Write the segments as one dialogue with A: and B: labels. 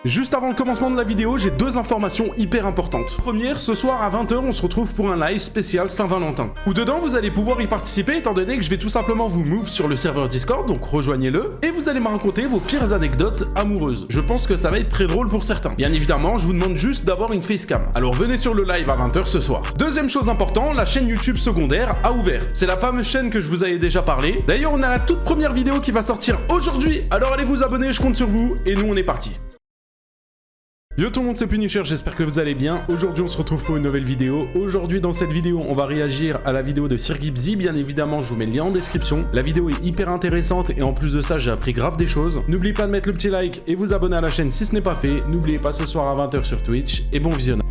A: Juste avant le commencement de la vidéo, j'ai deux informations hyper importantes. Première, ce soir à 20 h, on se retrouve pour un live spécial Saint-Valentin. Où dedans, vous allez pouvoir y participer étant donné que je vais tout simplement vous move sur le serveur Discord, donc rejoignez-le, et vous allez me raconter vos pires anecdotes amoureuses. Je pense que ça va être très drôle pour certains. Bien évidemment, je vous demande juste d'avoir une facecam. Alors venez sur le live à 20 h ce soir. Deuxième chose importante, la chaîne YouTube secondaire a ouvert. C'est la fameuse chaîne que je vous avais déjà parlé. D'ailleurs, on a la toute première vidéo qui va sortir aujourd'hui, alors allez vous abonner, je compte sur vous, et nous on est parti. Yo tout le monde, c'est Punisher, j'espère que vous allez bien. Aujourd'hui on se retrouve pour une nouvelle vidéo. Aujourd'hui dans cette vidéo on va réagir à la vidéo de Sirgibzy. Bien évidemment je vous mets le lien en description. La vidéo est hyper intéressante et en plus de ça j'ai appris grave des choses. N'oubliez pas de mettre le petit like et vous abonner à la chaîne si ce n'est pas fait. N'oubliez pas ce soir à 20 h sur Twitch et bon visionnage.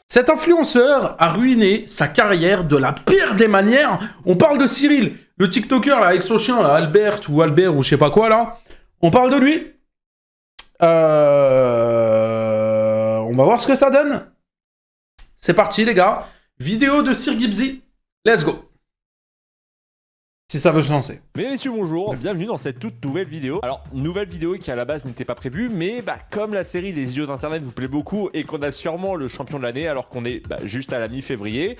A: Cet influenceur a ruiné sa carrière de la pire des manières. On parle de Cyril, le TikToker là avec son chien là, Albert ou je sais pas quoi là. On parle de lui. On va voir ce que ça donne. C'est parti les gars. Vidéo de Sirgibzy. Let's go. Si ça veut se lancer.
B: Mesdames et messieurs, bonjour, bienvenue dans cette toute nouvelle vidéo. Alors, nouvelle vidéo qui à la base n'était pas prévue, mais comme la série Les Idiots d'Internet vous plaît beaucoup et qu'on a sûrement le champion de l'année alors qu'on est juste à la mi-février,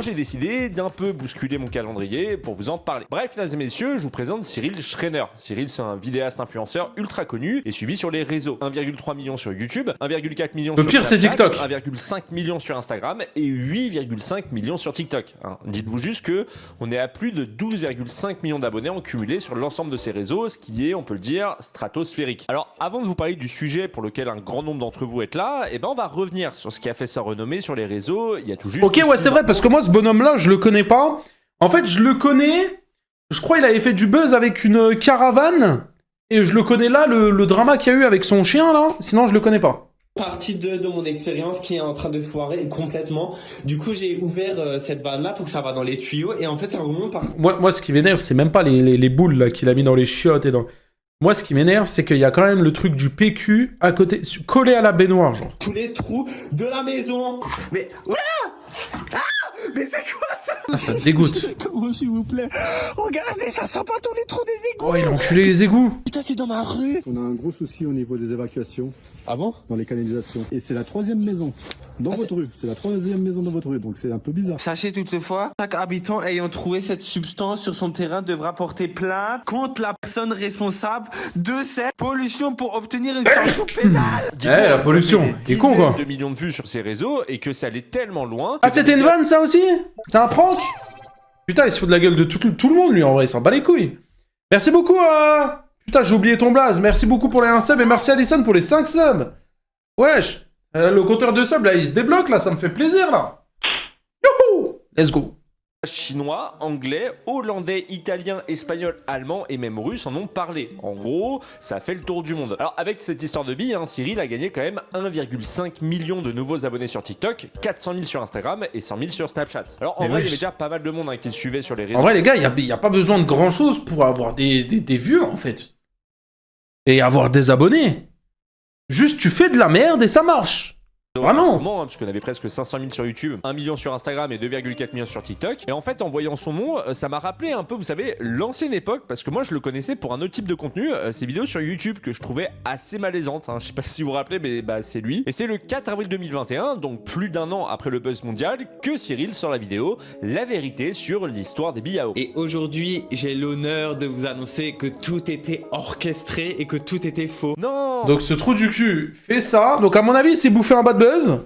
B: j'ai décidé d'un peu bousculer mon calendrier pour vous en parler. Bref, mesdames et messieurs, je vous présente Cyril Schreiner. Cyril, c'est un vidéaste influenceur ultra connu et suivi sur les réseaux. 1,3 million sur YouTube, 1,4 million sur
A: pire, c'est TikTok.
B: 1,5 million sur Instagram et 8,5 millions sur TikTok. Dites-vous juste que on est à plus de 12,5 millions d'abonnés en cumulé sur l'ensemble de ces réseaux, ce qui est, on peut le dire, stratosphérique. Alors, avant de vous parler du sujet pour lequel un grand nombre d'entre vous êtes là, on va revenir sur ce qui a fait sa renommée sur les réseaux. Il y a tout juste...
A: Ok, ouais, c'est vrai, parce que moi, ce bonhomme-là, je le connais pas. En fait, je le connais... Je crois qu'il avait fait du buzz avec une caravane. Et je le connais là, le drama qu'il y a eu avec son chien, là. Sinon, je le connais pas.
C: Partie 2 de mon expérience qui est en train de foirer complètement. Du coup, j'ai ouvert cette vanne-là pour que ça va dans les tuyaux. Et en fait, ça remonte par...
A: Moi, ce qui m'énerve, c'est même pas les boules là qu'il a mis dans les chiottes et dans... Moi, ce qui m'énerve, c'est qu'il y a quand même le truc du PQ à côté, collé à la baignoire, genre.
C: tous les trous de la maison. Mais... Oula ah, mais c'est quoi ça?
A: Ah, ça te dégoûte.
C: Comment, s'il vous plaît? Regardez, ça sent pas tous les trous des égouts.
A: Oh, il a enculé les égouts.
C: Putain, c'est dans ma rue.
D: On a un gros souci au niveau des évacuations.
C: Ah bon?
D: Dans les canalisations. Et c'est la troisième maison dans votre rue. C'est la troisième maison dans votre rue, donc c'est un peu bizarre.
C: Sachez toutefois, chaque habitant ayant trouvé cette substance sur son terrain devra porter plainte contre la personne responsable de cette pollution pour obtenir une sanction pénale.
A: La pollution. Il est con, quoi.
B: De millions de vues sur ces réseaux et que ça allait tellement loin...
A: Ah, c'était une vanne, ça aussi? C'est un prank? Putain, il se fout de la gueule de tout le monde, lui, en vrai. Il s'en bat les couilles. Merci beaucoup, Putain, j'ai oublié ton blaze. Merci beaucoup pour les 1 sub et merci Alison pour les 5 subs. Wesh. Le compteur de subs, là, il se débloque, là. Ça me fait plaisir, là. Youhou. Let's go.
B: Chinois, anglais, hollandais, italien, espagnol, allemand et même russe en ont parlé. En gros, ça fait le tour du monde. Alors avec cette histoire de billes, Cyril a gagné quand même 1,5 million de nouveaux abonnés sur TikTok, 400 000 sur Instagram et 100 000 sur Snapchat. Alors en vrai, il y avait déjà pas mal de monde qui le suivait sur les réseaux.
A: En vrai, les gars, il n'y a pas besoin de grand chose pour avoir des vues, en fait. Et avoir des abonnés. Juste, tu fais de la merde et ça marche. Vraiment
B: parce qu'on avait presque 500 000 sur YouTube, 1 million sur Instagram et 2,4 millions sur TikTok. Et en fait, en voyant son nom, ça m'a rappelé un peu, vous savez, l'ancienne époque, parce que moi, je le connaissais pour un autre type de contenu, ces vidéos sur YouTube que je trouvais assez malaisantes. Je sais pas si vous vous rappelez, mais c'est lui. Et c'est le 4 avril 2021, donc plus d'un an après le buzz mondial, que Cyril sort la vidéo La vérité sur l'histoire des billes à eau.
C: Et aujourd'hui, j'ai l'honneur de vous annoncer que tout était orchestré et que tout était faux.
B: Non.
A: Donc ce trou du cul fait ça. Donc à mon avis, il s'est bouffé un bad buzz.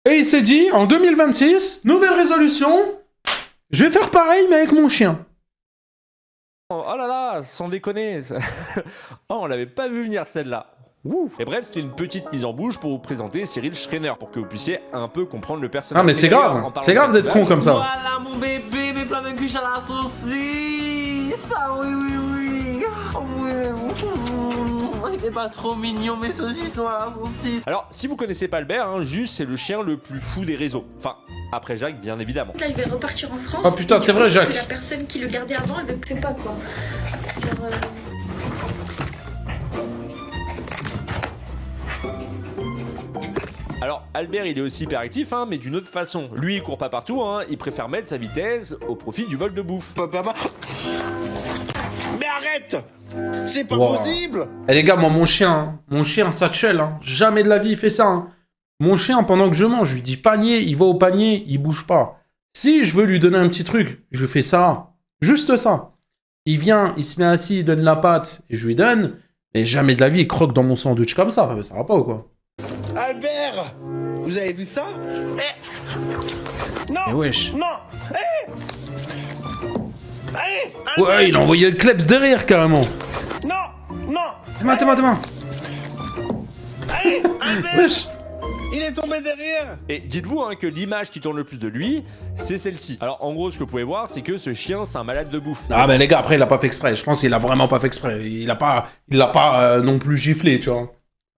A: Et il s'est dit, en 2026, nouvelle résolution, je vais faire pareil mais avec mon chien.
B: Oh là là, sans déconner. Oh, on l'avait pas vu venir celle-là. Et bref, c'était une petite mise en bouche pour vous présenter Cyril Schreiner, pour que vous puissiez un peu comprendre le personnage.
A: Ah mais c'est grave d'être con comme ça.
C: Voilà mon bébé, mes plats de cuche à la saucisse. Ah oui, oui, oui. Oh, oui. Il est pas trop mignon, mes saucissons à la saucisse.
B: Alors, si vous connaissez pas Albert, juste c'est le chien le plus fou des réseaux. Enfin, après Jacques, bien évidemment.
E: Là, il va repartir en France.
A: Oh putain, c'est vrai, Jacques.
E: La personne qui le gardait avant, elle ne sait pas quoi. Genre,
B: Alors, Albert, il est aussi hyperactif, mais d'une autre façon. Lui, il court pas partout, il préfère mettre sa vitesse au profit du vol de bouffe.
C: Papa. Mais arrête!
F: arrête. C'est pas
A: Wow.
F: possible.
A: Eh les gars, moi mon chien, Satchel, hein, jamais de la vie il fait ça. Hein. Mon chien, pendant que je mange, je lui dis panier, il va au panier, il bouge pas. Si je veux lui donner un petit truc, je fais ça. Juste ça. Il vient, il se met assis, il donne la patte, et je lui donne. Et jamais de la vie, il croque dans mon sandwich comme ça. Ça va pas ou quoi?
F: Albert, vous avez vu ça? Eh. Non.
A: Mais wesh.
F: Non. Eh. Allez.
A: Ouais,
F: Albert.
A: il a envoyé le kleps derrière carrément.
F: Non. Non.
A: Tes mains.
F: Allez. Albert.
A: Wesh.
F: Il est tombé derrière.
B: Et dites-vous hein, que l'image qui tourne le plus de lui, c'est celle-ci. Alors en gros, ce que vous pouvez voir, c'est que ce chien, c'est un malade de bouffe.
A: Ah mais les gars, après il a pas fait exprès. Je pense qu'il a vraiment pas fait exprès. Il l'a pas non plus giflé, tu vois.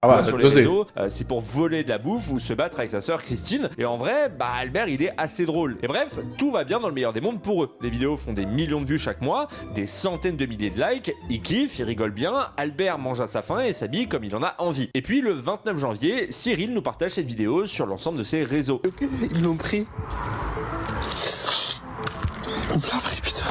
A: Ah ouais,
B: Sur les réseaux, c'est pour voler de la bouffe ou se battre avec sa sœur Christine. Et en vrai, bah Albert, il est assez drôle. Et bref, tout va bien dans le meilleur des mondes pour eux. Les vidéos font des millions de vues chaque mois, des centaines de milliers de likes. Ils kiffent, ils rigolent bien. Albert mange à sa faim et s'habille comme il en a envie. Et puis le 29 janvier, Cyril nous partage cette vidéo sur l'ensemble de ses réseaux.
F: Ils l'ont pris. On me l'a pris, putain.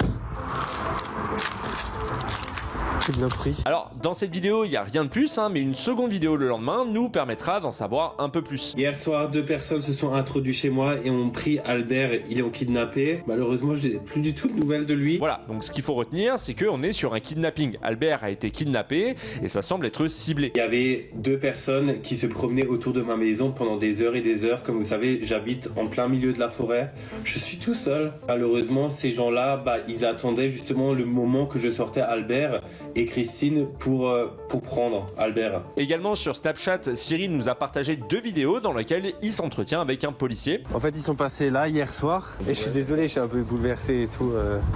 F: Il l'a pris.
B: Alors, dans cette vidéo, il n'y a rien de plus, hein, mais une seconde vidéo le lendemain nous permettra d'en savoir un peu plus.
G: Hier soir, 2 personnes se sont introduites chez moi et ont pris Albert, ils l'ont kidnappé. Malheureusement, je n'ai plus du tout de nouvelles de lui.
B: Voilà, donc ce qu'il faut retenir, c'est qu'on est sur un kidnapping. Albert a été kidnappé et ça semble être ciblé.
G: Il y avait 2 personnes qui se promenaient autour de ma maison pendant des heures et des heures. Comme vous savez, j'habite en plein milieu de la forêt. Je suis tout seul. Malheureusement, ces gens-là, ils attendaient justement le moment que je sortais Albert et Christine pour prendre Albert.
B: Également sur Snapchat, Cyril nous a partagé 2 vidéos dans lesquelles il s'entretient avec un policier.
H: En fait, ils sont passés là hier soir. Et je suis désolé, je suis un peu bouleversé et tout.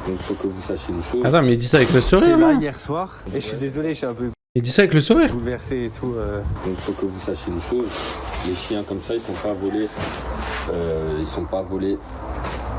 G: Donc, il faut que vous sachiez une chose.
A: Attends, mais il dit ça avec le
H: J'étais
A: sourire,
H: là
A: là.
H: hier soir. Et je suis désolé, je suis un peu
A: Il dit ça avec le sourire.
H: bouleversé et tout.
G: Donc, il faut que vous sachiez une chose. Les chiens comme ça, ils sont pas volés. Ils sont pas volés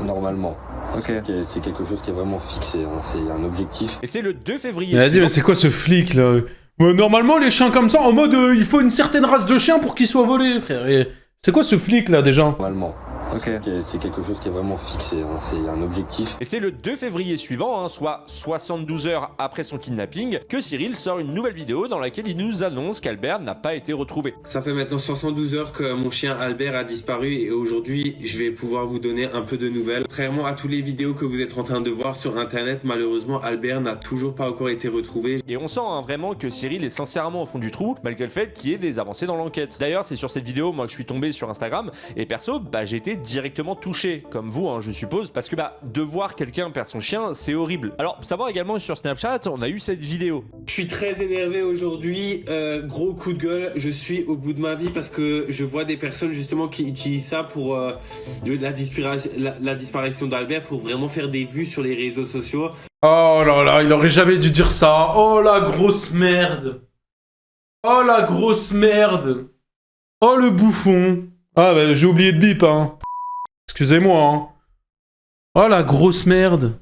G: normalement.
H: Ok.
G: C'est quelque chose qui est vraiment fixé. Hein. C'est un objectif.
B: Et c'est le 2 février.
A: Vas-y,
B: suivant.
A: mais c'est quoi ce flic là? Normalement, les chiens comme ça, en mode il faut une certaine race de chien pour qu'ils soient volés, frère. Et c'est quoi ce flic là déjà?
G: Normalement.
H: Ok.
G: C'est quelque chose qui est vraiment fixé. Hein. C'est un objectif.
B: Et c'est le 2 février suivant, hein, soit 72 heures après son kidnapping, que Cyril sort une nouvelle vidéo dans laquelle il nous annonce qu'Albert n'a pas été retrouvé.
G: Ça fait maintenant 72 heures que mon chien Albert a disparu et aujourd'hui je vais pouvoir vous donner un peu de nouvelles. Contrairement à toutes les vidéos que vous êtes en train de voir sur internet, malheureusement Albert n'a toujours pas encore été retrouvé.
B: Et on sent hein, vraiment que Cyril est sincèrement au fond du trou, malgré le fait qu'il y ait des avancées dans l'enquête. D'ailleurs, c'est sur cette vidéo, moi, que je suis tombé sur Instagram, et perso, j'ai été directement touché, comme vous, hein, je suppose, parce que de voir quelqu'un perdre son chien, c'est horrible. Alors, savoir également sur Snapchat, on a eu cette vidéo.
G: Je suis très énervé aujourd'hui, gros coup de gueule, je suis au bout de ma vie parce que je vois des personnes justement qui utilisent ça pour la disparition d'Albert pour vraiment faire des vues sur les réseaux sociaux.
A: Oh là là, il aurait jamais dû dire ça. Oh la grosse merde. Oh la grosse merde. Oh le bouffon. Ah bah j'ai oublié de bip hein. Excusez-moi hein. Oh la grosse merde.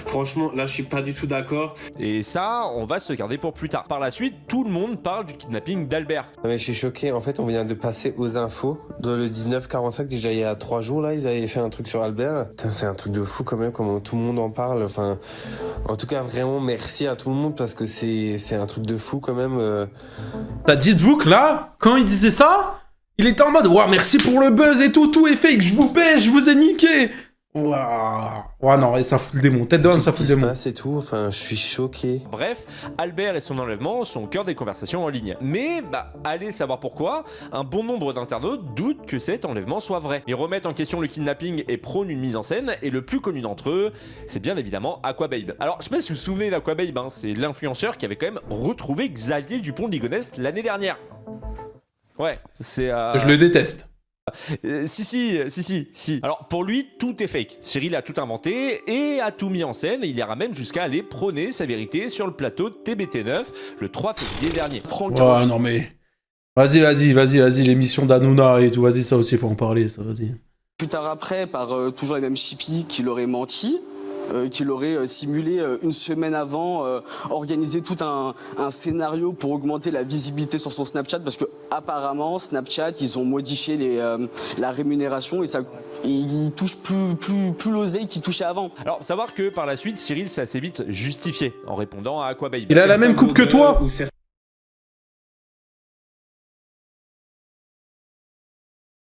G: Franchement, là, je suis pas du tout d'accord.
B: Et ça, on va se garder pour plus tard. Par la suite, tout le monde parle du kidnapping d'Albert.
H: Non, mais je suis choqué. En fait, on vient de passer aux infos. Dans le 1945, déjà il y a 3 jours, là, ils avaient fait un truc sur Albert. Putain, c'est un truc de fou quand même, comment tout le monde en parle. Enfin, en tout cas, vraiment merci à tout le monde parce que c'est un truc de fou quand même.
A: Bah dites-vous que là, quand il disait ça, il était en mode ouah merci pour le buzz et tout est fake, je vous baisse, je vous ai niqué. Ouah non, et ça fout le démon. Tête d'homme, ça fout le démon.
H: C'est tout. Enfin, je suis choqué.
B: Bref, Albert et son enlèvement sont au cœur des conversations en ligne. Mais, allez savoir pourquoi, un bon nombre d'internautes doutent que cet enlèvement soit vrai. Ils remettent en question le kidnapping et prônent une mise en scène, et le plus connu d'entre eux, c'est bien évidemment Aquababe. Alors, je sais pas si vous vous souvenez d'Aquababe, hein, c'est l'influenceur qui avait quand même retrouvé Xavier Dupont de Ligonnès l'année dernière. Ouais, c'est...
A: Je le déteste.
B: Si. Alors pour lui, tout est fake. Cyril a tout inventé et a tout mis en scène et il ira même jusqu'à aller prôner sa vérité sur le plateau de TBT9 le 3 février dernier.
A: Ouais, non mais... Vas-y, l'émission d'Hanouna et tout, vas-y, ça aussi, faut en parler, ça, vas-y.
I: Plus tard après, par toujours les mêmes chippies qui l'auraient menti, qui l'auraient simulé une semaine avant, organisé tout un scénario pour augmenter la visibilité sur son Snapchat, parce que apparemment Snapchat, ils ont modifié la rémunération et ça il touche plus l'oseille qu'il touchait avant.
B: Alors, savoir que par la suite, Cyril s'est assez vite justifié en répondant à Aquababe.
A: Il a la même coupe que toi.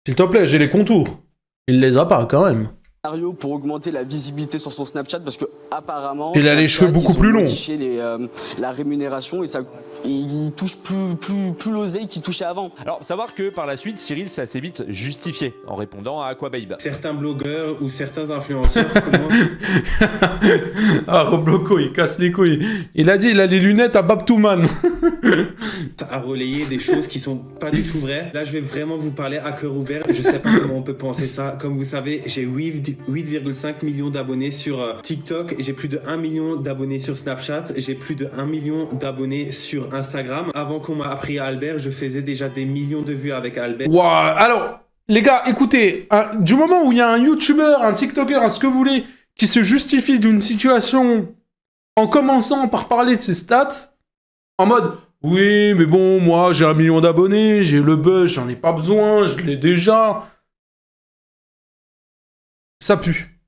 A: S'il te plaît, j'ai les contours. Il les a pas quand même.
I: Pour augmenter la visibilité sur son Snapchat parce que apparemment
A: il a les cheveux beaucoup plus longs.
I: La rémunération et il touche plus l'oseille qu'il touchait avant.
B: Alors savoir que par la suite Cyril s'est assez vite justifié en répondant à Aquababe.
G: Certains blogueurs ou certains influenceurs commencent
A: ah Robloco il casse les couilles. Il a dit il a les lunettes à Babtouman.
G: à relayer des choses qui sont pas du tout vraies. Là je vais vraiment vous parler à cœur ouvert. Je sais pas comment on peut penser ça. Comme vous savez j'ai 8,5 millions d'abonnés sur TikTok, j'ai plus de 1 million d'abonnés sur Snapchat, j'ai plus de 1 million d'abonnés sur Instagram. Avant qu'on m'a appris à Albert, je faisais déjà des millions de vues avec Albert.
A: Wow. Alors, les gars, écoutez, du moment où il y a un YouTuber, un TikToker, ce que vous voulez, qui se justifie d'une situation en commençant par parler de ses stats, en mode, oui, mais bon, moi, j'ai 1 million d'abonnés, j'ai le buzz, j'en ai pas besoin, je l'ai déjà... Ça pue.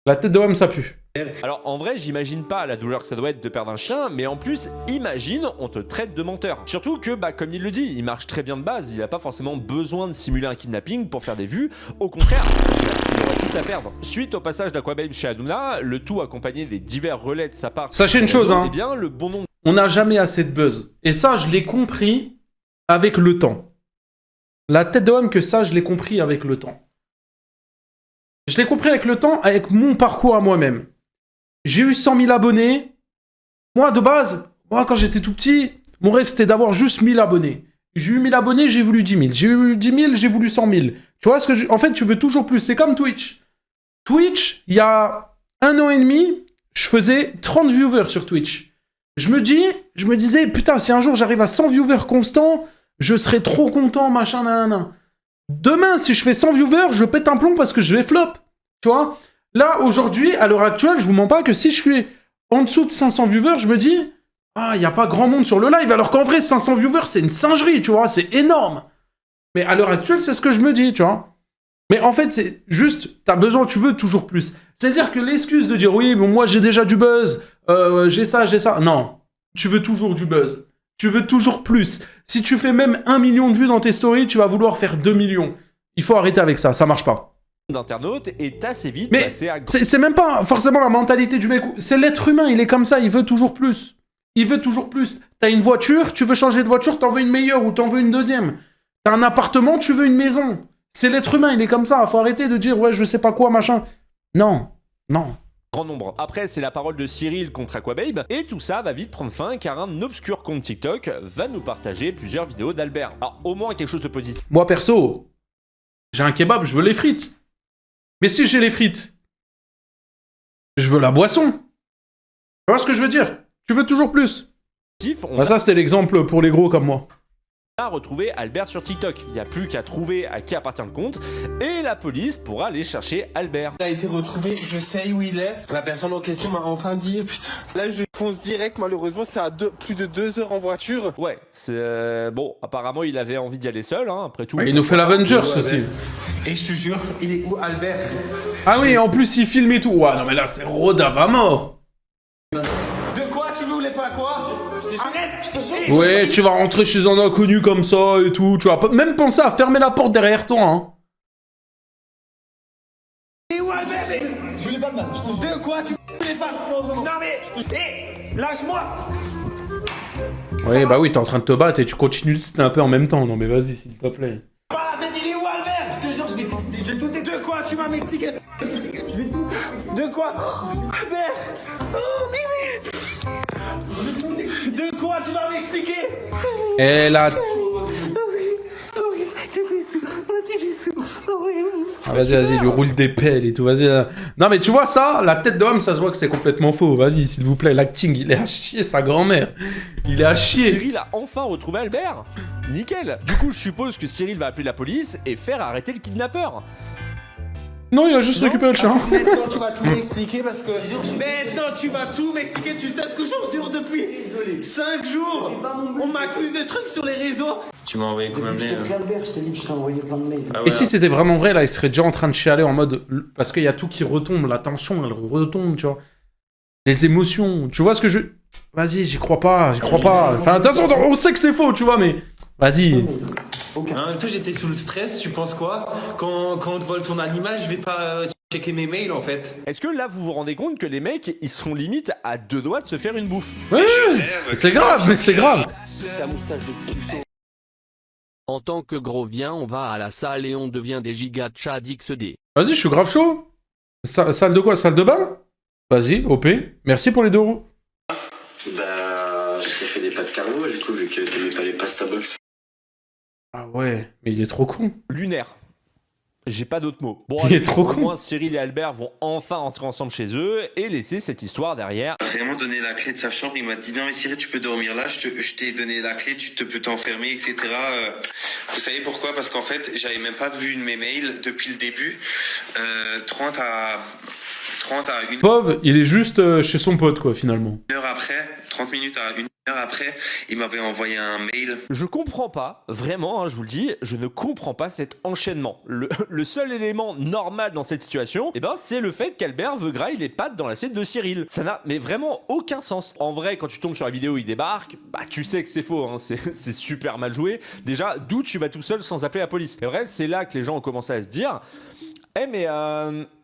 A: La tête de homme, ça pue.
B: Alors en vrai, j'imagine pas la douleur que ça doit être de perdre un chien, mais en plus, imagine, on te traite de menteur. Surtout que, comme il le dit, il marche très bien de base, il a pas forcément besoin de simuler un kidnapping pour faire des vues, au contraire, il aurait tout à perdre. Suite au passage d'Aquababe chez Hanouna, le tout accompagné des divers relais de sa part...
A: Sachez une chose, hein,
B: eh bien, le bon nombre...
A: On n'a jamais assez de buzz. Et ça, je l'ai compris avec le temps. La tête de homme que ça, je l'ai compris avec le temps. Je l'ai compris avec le temps, avec mon parcours à moi-même. J'ai eu 100 000 abonnés. Moi, de base, quand j'étais tout petit, mon rêve, c'était d'avoir juste 1000 abonnés. J'ai eu 1000 abonnés, j'ai voulu 10 000. J'ai eu 10 000, j'ai voulu 100 000. Tu vois ce que en fait, tu veux toujours plus. C'est comme Twitch. Twitch, il y a 1 an et demi, je faisais 30 viewers sur Twitch. Je me disais, putain, si un jour j'arrive à 100 viewers constants, je serais trop content, machin, nanana. Demain, si je fais 100 viewers, je pète un plomb parce que je vais flop. Tu vois? Là, aujourd'hui, à l'heure actuelle, je vous mens pas que si je suis en dessous de 500 viewers, je me dis, ah, il n'y a pas grand monde sur le live, alors qu'en vrai, 500 viewers, c'est une singerie, tu vois, c'est énorme. Mais à l'heure actuelle, c'est ce que je me dis, tu vois. Mais en fait, c'est juste, t'as besoin, tu veux toujours plus. C'est-à-dire que l'excuse de dire, oui, bon, moi, j'ai déjà du buzz, j'ai ça. Non, tu veux toujours du buzz. Tu veux toujours plus. Si tu fais même 1 million de vues dans tes stories, tu vas vouloir faire 2 millions. Il faut arrêter avec ça marche pas.
B: D'internautes est assez vite
A: mais
B: passé à...
A: c'est même pas forcément la mentalité du mec. C'est l'être humain, il est comme ça, il veut toujours plus. Il veut toujours plus. T'as une voiture, tu veux changer de voiture, t'en veux une meilleure ou t'en veux une deuxième. T'as un appartement, tu veux une maison. C'est l'être humain, il est comme ça. Faut arrêter de dire, ouais, je sais pas quoi, machin. Non.
B: Grand nombre. Après, c'est la parole de Cyril contre Aquababe, et tout ça va vite prendre fin car un obscur compte TikTok va nous partager plusieurs vidéos d'Albert. Alors, au moins quelque chose de positif.
A: Moi, perso, j'ai un kebab, je veux les frites. Mais si j'ai les frites, je veux la boisson. Tu vois ce que je veux dire? Tu veux toujours plus. Ça, c'était l'exemple pour les gros comme moi.
B: A retrouvé Albert sur TikTok. Il n'y a plus qu'à trouver à qui appartient le compte et la police pourra aller chercher Albert.
F: Il a été retrouvé, je sais où il est. La personne en question m'a enfin dit, putain. Là, je fonce direct, malheureusement, c'est à plus de 2 heures en voiture.
B: Ouais, c'est... Bon, apparemment, il avait envie d'y aller seul, hein, après tout.
A: Ouais, il nous fait l'Avengers aussi.
F: Et je te jure, il est où, Albert?
A: Ah oui, en plus, il filme et tout. Ouais, non mais là, c'est Rodave à mort.
F: De quoi? Tu voulais pas quoi? Arrête!
A: Ouais, tu vas rentrer chez un inconnu comme ça et tout. Tu vas même penser à fermer la porte derrière toi, hein.
F: Et où Albert? Je voulais pas de mal. De quoi? Tu voulais pas? Non mais... lâche-moi!
A: Ouais, bah oui, t'es en train de te battre et tu continues de snapper en même temps. Non mais vas-y, s'il te plaît.
F: Pas la tête, il est où Albert? Je te jure, je vais tout de quoi? Tu vas m'expliquer? Je vais tout... De quoi? Albert! Oh, Mimi! De quoi tu vas m'expliquer?
A: Et là... Ah, vas-y, il lui roule des pelles et tout, vas-y. Non mais tu vois ça, la tête d'homme, ça se voit que c'est complètement faux. Vas-y, s'il vous plaît, l'acting, il est à chier, sa grand-mère. Il est à chier.
B: Cyril a enfin retrouvé Albert. Nickel. Du coup, je suppose que Cyril va appeler la police et faire arrêter le kidnappeur.
A: Non, il a juste récupéré le chien.
F: Maintenant, tu vas tout m'expliquer parce que. Maintenant, tu vas tout m'expliquer. Tu sais ce que j'endure depuis 5 jours. On m'accuse de trucs sur les réseaux. Tu m'as envoyé combien de mails?
D: Je t'ai dit que je t'ai envoyé plein de mails.
F: Ah
A: Et
F: ouais,
A: si c'était vraiment vrai, là, il serait déjà en train de chialer en mode... Parce qu'il y a tout qui retombe, la tension, elle retombe, tu vois. Les émotions, tu vois ce que je... Vas-y, j'y crois pas, j'y crois pas. Enfin, de toute façon, on sait que c'est faux, tu vois, mais... Vas-y.
F: En même temps, j'étais sous le stress. Tu penses quoi? Quand on te vole ton animal, je vais pas checker mes mails en fait.
B: Est-ce que là, vous vous rendez compte que les mecs, ils sont limite à 2 doigts de se faire une bouffe?
A: Ouais, c'est grave, mais c'est grave.
J: En tant que gros vient, on va à la salle et on devient des gigas Chad XD.
A: Vas-y, je suis grave chaud. Salle de quoi? Salle de bain? Vas-y, OP. Merci pour les 2 euros.
K: Bah, je t'ai fait des pâtes carbo, du coup, vu que t'aimais pas les pasta box.
A: Ah ouais, mais il est trop con.
B: Lunaire. J'ai pas d'autres mots. Bon,
A: Il est trop
B: au
A: con.
B: moins, Cyril et Albert vont enfin entrer ensemble chez eux et laisser cette histoire derrière.
K: Il m'a vraiment donné la clé de sa chambre, il m'a dit non mais Cyril tu peux dormir là, je t'ai donné la clé, tu peux t'enfermer, etc. Vous savez pourquoi? Parce qu'en fait j'avais même pas vu mes mails depuis le début. 30 à 1
A: Pov, il est juste chez son pote, quoi, finalement.
K: heure après, 30 minutes à 1 heure après, il m'avait envoyé un mail.
B: Je comprends pas, vraiment, hein, je vous le dis, je ne comprends pas cet enchaînement. Le seul élément normal dans cette situation, eh ben, c'est le fait qu'Albert veut grailler les pattes dans l'assiette de Cyril. Ça n'a mais vraiment aucun sens. En vrai, quand tu tombes sur la vidéo, il débarque, bah tu sais que c'est faux, hein, c'est super mal joué. Déjà, d'où tu vas tout seul sans appeler la police. Et bref, c'est là que les gens ont commencé à se dire, mais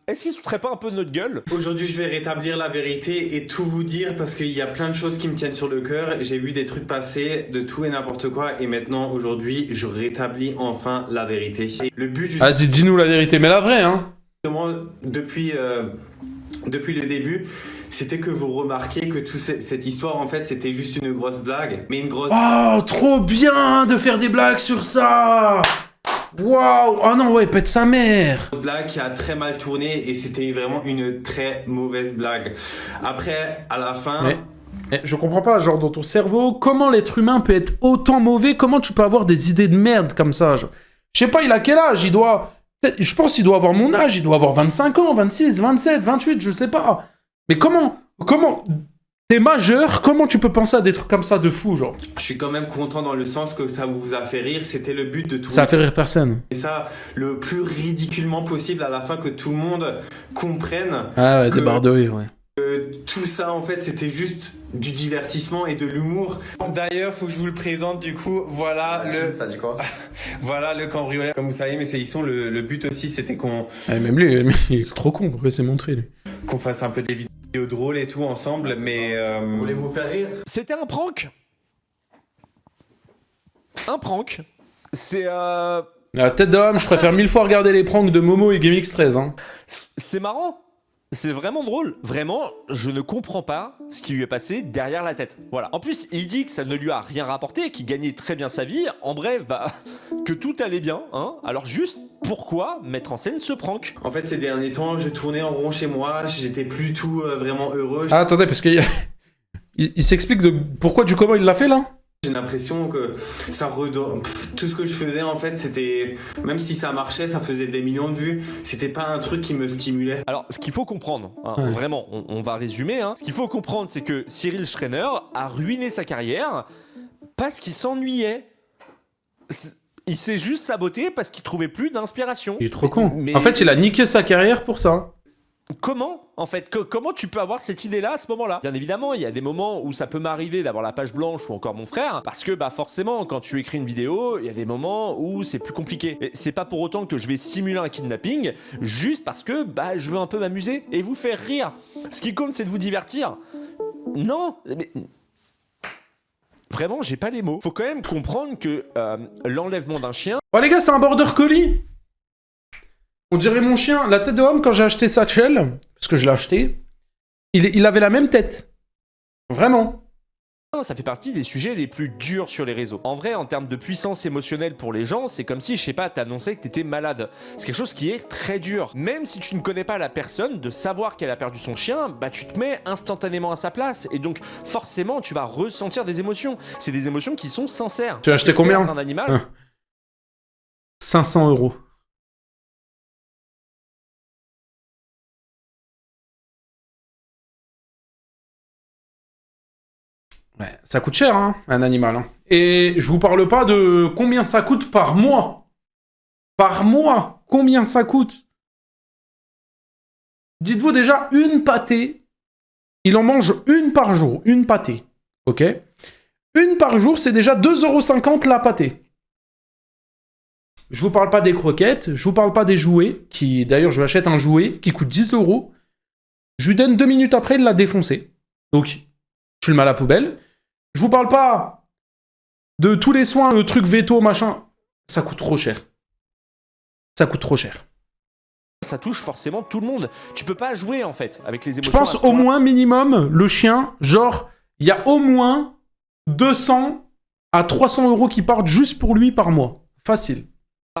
B: est-ce qu'ils se fouteraient pas un peu de notre gueule?
F: Aujourd'hui, je vais rétablir la vérité et tout vous dire parce qu'il y a plein de choses qui me tiennent sur le cœur. J'ai vu des trucs passer, de tout et n'importe quoi, et maintenant, aujourd'hui, je rétablis enfin la vérité. Et le but,
A: Vas-y, dis-nous la vérité, mais la vraie, hein.
F: justement, depuis le début, c'était que vous remarquiez que toute cette histoire, en fait, c'était juste une grosse blague. Mais une grosse
A: Oh, trop bien de faire des blagues sur ça. Waouh. Oh non, ouais, pète sa mère.
F: blague qui a très mal tourné et c'était vraiment une très mauvaise blague. Après, à la fin...
A: Mais je comprends pas, genre dans ton cerveau, comment l'être humain peut être autant mauvais? Comment tu peux avoir des idées de merde comme ça, genre? Je sais pas, il a quel âge? Il doit... Je pense qu'il doit avoir mon âge, il doit avoir 25 ans, 26, 27, 28, je sais pas. Mais comment t'es majeur, comment tu peux penser à des trucs comme ça de fou, genre?
F: Je suis quand même content dans le sens que ça vous a fait rire, c'était le but de tout.
A: Ça a fait rire personne.
F: Et ça, le plus ridiculement possible à la fin, que tout le monde comprenne.
A: Ah ouais, des barres de rire, ouais.
F: Tout ça, en fait, c'était juste du divertissement et de l'humour. D'ailleurs, faut que je vous le présente, du coup, voilà
H: Ça dit quoi?
F: voilà le cambrioleur. Comme vous savez, mais c'est Isson, le but aussi, c'était qu'on
A: Même lui, il est trop con, pourquoi il s'est montré, lui?
F: qu'on fasse un peu des vidéos drôles et tout ensemble, mais...
H: Voulez-vous faire rire?
B: C'était un prank. Un prank. C'est
A: La tête d'homme, je préfère 1000 fois regarder les pranks de Momo et GameX13, hein.
B: c'est marrant. C'est vraiment drôle. Vraiment, je ne comprends pas ce qui lui est passé derrière la tête. Voilà. En plus, il dit que ça ne lui a rien rapporté, qu'il gagnait très bien sa vie. En bref, bah, que tout allait bien, hein. Alors juste, pourquoi mettre en scène ce prank?
F: En fait, ces derniers temps, je tournais en rond chez moi, j'étais plus tout vraiment heureux.
A: Ah, attendez, parce qu'il il s'explique de pourquoi du comment il l'a fait, là?
F: J'ai l'impression que ça redonne. Tout ce que je faisais, en fait, c'était... Même si ça marchait, ça faisait des millions de vues, c'était pas un truc qui me stimulait.
B: Alors, ce qu'il faut comprendre, hein, vraiment, on va résumer, hein. Ce qu'il faut comprendre, c'est que Cyril Schreiner a ruiné sa carrière parce qu'il s'ennuyait. Il s'est juste saboté parce qu'il trouvait plus d'inspiration.
A: Il est trop con.
B: Mais
A: En fait, il a niqué sa carrière pour ça.
B: comment, en fait, comment tu peux avoir cette idée-là à ce moment-là? Bien évidemment, il y a des moments où ça peut m'arriver d'avoir la page blanche ou encore mon frère, parce que bah forcément, quand tu écris une vidéo, il y a des moments où c'est plus compliqué. Et c'est pas pour autant que je vais simuler un kidnapping, juste parce que bah je veux un peu m'amuser et vous faire rire. Ce qui compte, c'est de vous divertir. Non, mais... Vraiment, j'ai pas les mots. Faut quand même comprendre que l'enlèvement d'un chien...
A: Oh les gars, c'est un border collie. On dirait mon chien, la tête de homme, quand j'ai acheté Satchel, parce que je l'ai acheté, il avait la même tête. Vraiment.
B: Ça fait partie des sujets les plus durs sur les réseaux. En vrai, en termes de puissance émotionnelle pour les gens, c'est comme si, je sais pas, t'annonçais que t'étais malade. C'est quelque chose qui est très dur. Même si tu ne connais pas la personne, de savoir qu'elle a perdu son chien, bah tu te mets instantanément à sa place. Et donc, forcément, tu vas ressentir des émotions. C'est des émotions qui sont sincères.
A: Tu as acheté combien?
B: Un animal
A: 500 €. Ouais, ça coûte cher, hein, un animal. Hein. Et je vous parle pas de combien ça coûte par mois. Par mois, combien ça coûte? Dites-vous déjà, une pâtée, il en mange une par jour, une pâtée. Ok? Une par jour, c'est déjà 2,50 € la pâtée. Je vous parle pas des croquettes, je vous parle pas des jouets, qui d'ailleurs je lui achète un jouet qui coûte 10 €. Je lui donne 2 minutes après, il l'a défoncé. Donc, je le mets à la poubelle. Je vous parle pas de tous les soins, le truc veto, machin. Ça coûte trop cher. Ça coûte trop cher.
B: Ça touche forcément tout le monde. Tu peux pas jouer en fait avec les émotions.
A: Je pense au moins minimum, le chien, genre, il y a au moins 200 à 300 € qui partent juste pour lui par mois. Facile.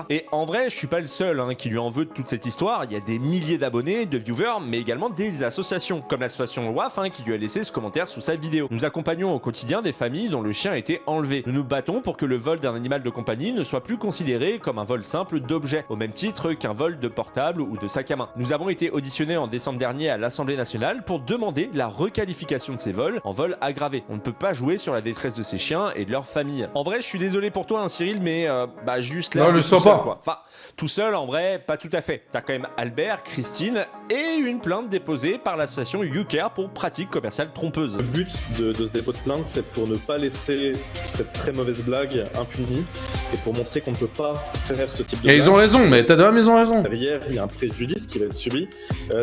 B: Et en vrai, je suis pas le seul qui lui en veut de toute cette histoire. Il y a des milliers d'abonnés, de viewers, mais également des associations, comme l'association WAF qui lui a laissé ce commentaire sous sa vidéo. Nous accompagnons au quotidien des familles dont le chien a été enlevé. Nous nous battons pour que le vol d'un animal de compagnie ne soit plus considéré comme un vol simple d'objets, au même titre qu'un vol de portable ou de sac à main. Nous avons été auditionnés en décembre dernier à l'Assemblée nationale pour demander la requalification de ces vols en vol aggravé. On ne peut pas jouer sur la détresse de ces chiens et de leurs familles. En vrai, je suis désolé pour toi, Cyril, mais juste là...
A: Non, le sois pas.
B: Quoi. Enfin, tout seul, en vrai, pas tout à fait. T'as quand même Albert, Christine et une plainte déposée par l'association YouCare pour pratique commerciale trompeuse.
L: Le but de ce dépôt de plainte, c'est pour ne pas laisser cette très mauvaise blague impunie et pour montrer qu'on ne peut pas faire ce type de blague.
A: Et ils ont raison, mais t'as ils ont raison.
L: Derrière, il y a un préjudice qui va être subi.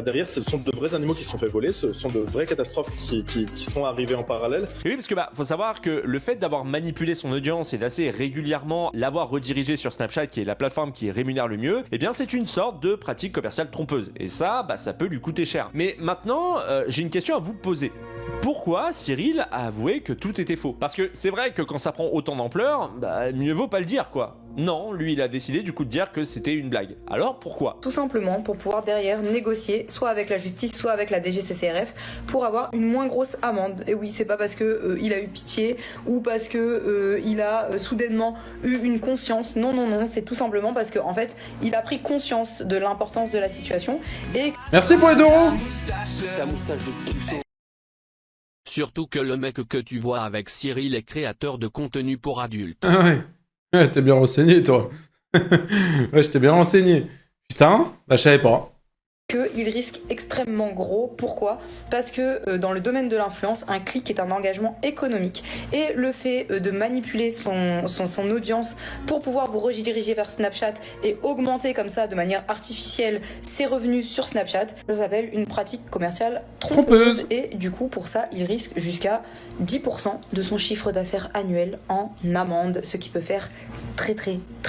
L: Derrière, ce sont de vrais animaux qui se sont fait voler, ce sont de vraies catastrophes qui sont arrivées en parallèle.
B: Et oui, parce que faut savoir que le fait d'avoir manipulé son audience et d'assez régulièrement l'avoir redirigé sur Snapchat, qui est la plateforme qui rémunère le mieux, eh bien c'est une sorte de pratique commerciale trompeuse. Et ça, ça peut lui coûter cher. Mais maintenant, j'ai une question à vous poser. Pourquoi Cyril a avoué que tout était faux? Parce que c'est vrai que quand ça prend autant d'ampleur, mieux vaut pas le dire, quoi. Non, lui, il a décidé du coup de dire que c'était une blague. Alors, pourquoi?
M: Tout simplement pour pouvoir derrière négocier, soit avec la justice, soit avec la DGCCRF, pour avoir une moins grosse amende. Et oui, c'est pas parce que il a eu pitié, ou parce que il a soudainement eu une conscience. Non, non, non, c'est tout simplement parce qu'en fait, il a pris conscience de l'importance de la situation. Et...
A: Merci pour les 2 €.
J: Surtout que le mec que tu vois avec Cyril est créateur de contenu pour adultes.
A: Ah ouais. Ouais, t'es bien renseigné, toi. Ouais, je t'ai bien renseigné. Putain, je savais pas.
M: qu'il risque extrêmement gros. Pourquoi? Parce que dans le domaine de l'influence, un clic est un engagement économique. Et le fait de manipuler son audience pour pouvoir vous rediriger vers Snapchat et augmenter comme ça de manière artificielle ses revenus sur Snapchat, ça s'appelle une pratique commerciale trompeuse. Et du coup, pour ça, il risque jusqu'à 10% de son chiffre d'affaires annuel en amende, ce qui peut faire très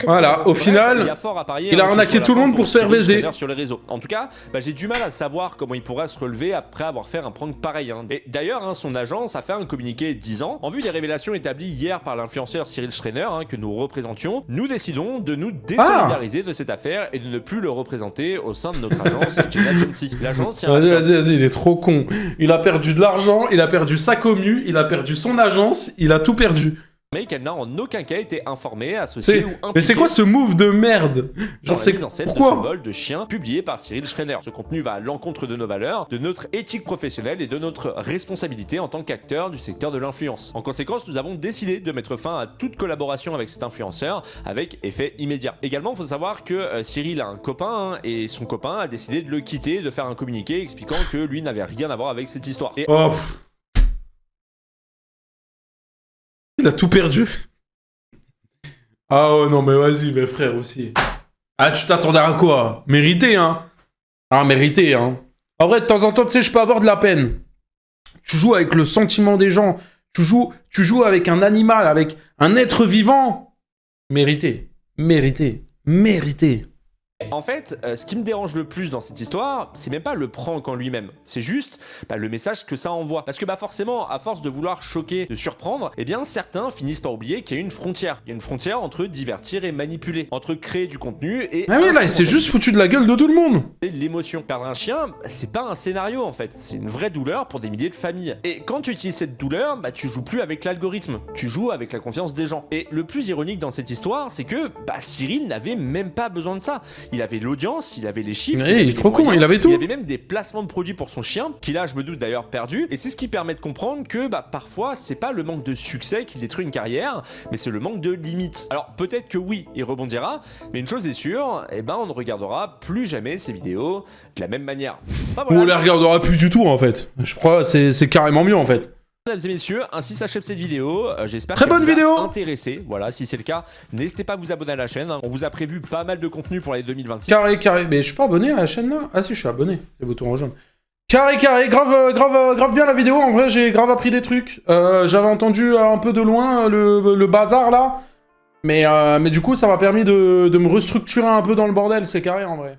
A: voilà, au final, il a arnaqué tout le monde pour se faire baiser.
B: Sur les réseaux. En tout cas, j'ai du mal à savoir comment il pourra se relever après avoir fait un prank pareil. Et d'ailleurs, son agence a fait un communiqué disant: en vue des révélations établies hier par l'influenceur Cyril Schreiner, que nous représentions, nous décidons de nous désolidariser de cette affaire et de ne plus le représenter au sein de notre agence Jenna Agency. L'agence,
A: vas-y, il est trop con. Il a perdu de l'argent, il a perdu sa commu, il a perdu son agence, il a tout perdu.
B: Mais qu'elle n'a en aucun cas été informée, associée ou impliquée.
A: Mais c'est quoi ce move de merde? Genre, c'est pourquoi
B: de ce vol de chien publié par Cyril Schreiner. Ce contenu va à l'encontre de nos valeurs, de notre éthique professionnelle et de notre responsabilité en tant qu'acteur du secteur de l'influence. En conséquence, nous avons décidé de mettre fin à toute collaboration avec cet influenceur avec effet immédiat. Également, il faut savoir que Cyril a un copain et son copain a décidé de le quitter, de faire un communiqué expliquant que lui n'avait rien à voir avec cette histoire. Et
A: il a tout perdu. Ah oh non mais vas-y mes frères aussi. Ah tu t'attendais à quoi? Mérité hein. Ah mérité hein. En vrai de temps en temps tu sais je peux avoir de la peine. Tu joues avec le sentiment des gens. Tu joues avec un animal, avec un être vivant. Mérité. Mérité. Mérité.
B: En fait, ce qui me dérange le plus dans cette histoire, c'est même pas le prank en lui-même, c'est juste le message que ça envoie. Parce que forcément, à force de vouloir choquer, de surprendre, eh bien certains finissent par oublier qu'il y a une frontière. Il y a une frontière entre divertir et manipuler, entre créer du contenu et...
A: Ah oui là, il s'est juste foutu de la gueule de tout le monde.
B: Et l'émotion. Perdre un chien, c'est pas un scénario en fait, c'est une vraie douleur pour des milliers de familles. Et quand tu utilises cette douleur, tu joues plus avec l'algorithme, tu joues avec la confiance des gens. Et le plus ironique dans cette histoire, c'est que Cyril n'avait même pas besoin de ça. il avait l'audience, il avait les chiffres.
A: Il est trop con, il avait tout.
B: Il avait même des placements de produits pour son chien, qui là, je me doute d'ailleurs perdu. Et c'est ce qui permet de comprendre que parfois, c'est pas le manque de succès qui détruit une carrière, mais c'est le manque de limites. Alors peut-être que oui, il rebondira, mais une chose est sûre, on ne regardera plus jamais ces vidéos de la même manière. Enfin, voilà.
A: On les regardera plus du tout en fait. Je crois que c'est carrément mieux en fait.
B: Mesdames et messieurs, ainsi s'achève cette vidéo. J'espère
A: Très
B: qu'elle
A: bonne
B: vous a
A: vidéo
B: intéressé. Voilà, si c'est le cas, n'hésitez pas à vous abonner à la chaîne. On vous a prévu pas mal de contenu pour l'année 2026.
A: Carré. Mais je suis pas abonné à la chaîne là? Ah si, je suis abonné. C'est le bouton en jaune. Carré, grave bien la vidéo. En vrai, j'ai grave appris des trucs. J'avais entendu un peu de loin le bazar là. Mais du coup, ça m'a permis de me restructurer un peu dans le bordel. C'est carré en vrai.